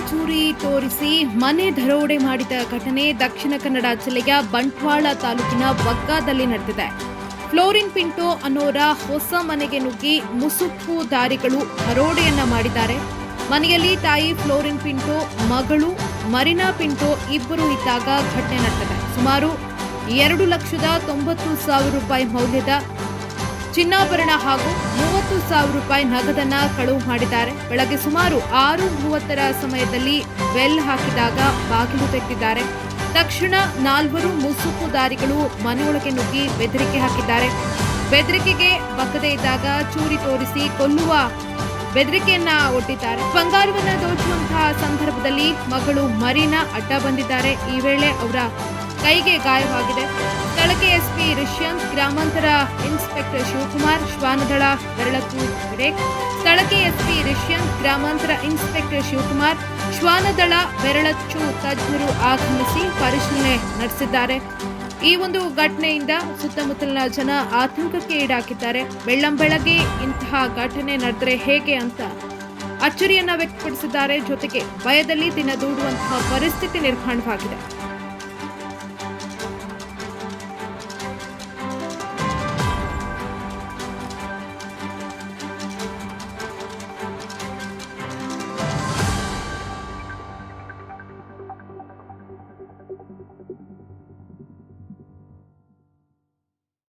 ಚೂರಿ ತೋರಿಸಿ ಮನೆ ದರೋಡೆ ಮಾಡಿದ ಘಟನೆ ದಕ್ಷಿಣ ಕನ್ನಡ ಜಿಲ್ಲೆಯ ಬಂಟ್ವಾಳ ತಾಲೂಕಿನ ಬಗ್ಗಾದಲ್ಲಿ ನಡೆದಿದೆ. ಫ್ಲೋರಿನ್ ಪಿಂಟೋ ಅನ್ನೋರ ಹೊಸ ಮನೆಗೆ ನುಗ್ಗಿ ಮುಸುಕು ದಾರಿಗಳು ದರೋಡೆಯನ್ನ ಮಾಡಿದ್ದಾರೆ. ಮನೆಯಲ್ಲಿ ತಾಯಿ ಫ್ಲೋರಿನ್ ಪಿಂಟೋ, ಮಗಳು ಮರಿನಾ ಪಿಂಟೋ ಇಬ್ಬರು ಇದ್ದಾಗ ಘಟನೆ ನಡೆದಿದೆ. ಸುಮಾರು 2,90,000 ರೂಪಾಯಿ ಮೌಲ್ಯದ ಚಿನ್ನಾಭರಣ ಹಾಗೂ 30,000 ರೂಪಾಯಿ ನಗದನ್ನ ಕಳುವು ಮಾಡಿದ್ದಾರೆ. ಬೆಳಗ್ಗೆ ಸುಮಾರು 6:30ರ ಸಮಯದಲ್ಲಿ ಬೆಲ್ ಹಾಕಿದಾಗ ಬಾಗಿಲು ತೆಗೆದಿದ್ದಾರೆ. ತಕ್ಷಣ 4 ಮುಸುಕುದಾರಿಗಳು ಮನೆಯೊಳಗೆ ನುಗ್ಗಿ ಬೆದರಿಕೆ ಹಾಕಿದ್ದಾರೆ. ಬೆದರಿಕೆಗೆ ಬಗ್ಗದೇ ಇದ್ದಾಗ ಚೂರಿ ತೋರಿಸಿ ಕೊಲ್ಲುವ ಬೆದರಿಕೆಯನ್ನ ಒಡ್ಡಿದ್ದಾರೆ. ಬಂಗಾರವನ್ನ ದೋಚುವಂತಹ ಸಂದರ್ಭದಲ್ಲಿ ಮಗಳು ಮರೀನಾ ಅಡ್ಡ ಬಂದಿದ್ದಾರೆ. ಈ ವೇಳೆ ಅವರ ಕೈಗೆ ಗಾಯವಾಗಿದೆ. ಸ್ಥಳಕ್ಕೆ ಎಸ್ಪಿ ರಿಷ್ಯಂತ್, ಗ್ರಾಮಾಂತರ ಇನ್ಸ್ಪೆಕ್ಟರ್ ಶಿವಕುಮಾರ್, ಶ್ವಾನದಳ ಬೆರಳಚ್ಚು ವಿವೇಕ್. ಸ್ಥಳಕ್ಕೆ ಎಸ್ಪಿ ರಿಷ್ಯಂತ್, ಗ್ರಾಮಾಂತರ ಇನ್ಸ್ಪೆಕ್ಟರ್ ಶಿವಕುಮಾರ್, ಶ್ವಾನದಳ ಬೆರಳಚ್ಚು ತಜ್ಞರು ಆಗಮಿಸಿ ಪರಿಶೀಲನೆ ನಡೆಸಿದ್ದಾರೆ. ಈ ಒಂದು ಘಟನೆಯಿಂದ ಸುತ್ತಮುತ್ತಲಿನ ಜನ ಆತಂಕಕ್ಕೆ ಈಡಾಗಿದ್ದಾರೆ. ಬೆಳ್ಳಂಬೆಳಗ್ಗೆ ಇಂತಹ ಘಟನೆ ನಡೆದರೆ ಹೇಗೆ ಅಂತ ಅಚ್ಚರಿಯನ್ನ ವ್ಯಕ್ತಪಡಿಸಿದ್ದಾರೆ. ಜೊತೆಗೆ ಭಯದಲ್ಲಿ ದಿನ ದೂಡುವಂತಹ ಪರಿಸ್ಥಿತಿ ನಿರ್ಮಾಣವಾಗಿದೆ.